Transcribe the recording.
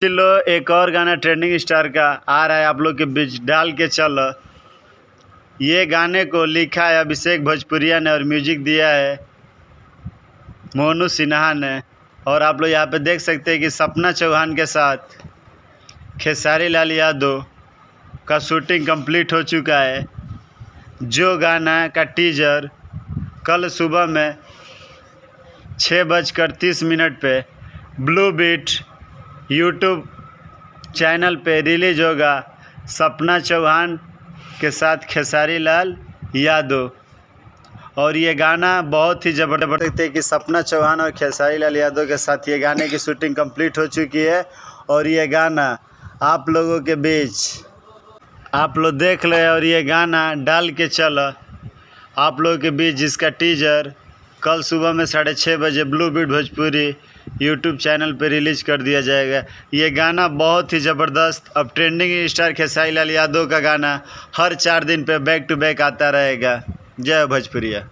लो एक और गाना ट्रेंडिंग स्टार का आ रहा है आप लोग के बीच, डाल के चलो। ये गाने को लिखा है अभिषेक भोजपुरिया ने और म्यूजिक दिया है मोनू सिन्हा ने। और आप लोग यहाँ पे देख सकते हैं कि सपना चौहान के साथ खेसारी लाल यादव का शूटिंग कंप्लीट हो चुका है। जो गाना का टीजर कल सुबह में 6:30 पे ब्लू बीट यूट्यूब चैनल पे रिलीज होगा, सपना चौहान के साथ खेसारी लाल यादव। और ये गाना बहुत ही ज़बरदस्त है कि सपना चौहान और खेसारी लाल यादव के साथ ये गाने की शूटिंग कंप्लीट हो चुकी है। और ये गाना आप लोगों के बीच आप लोग देख ले। और ये गाना डाल के चलो आप लोगों के बीच, जिसका टीजर कल सुबह में 6:30 बजे Blue Beat Bhojpuri YouTube channel पे रिलीज़ कर दिया जाएगा। ये गाना बहुत ही ज़बरदस्त, अब ट्रेंडिंग स्टार खेसारी लाल यादव का गाना हर 4 दिन पे बैक टू बैक आता रहेगा। जय भोजपुरिया।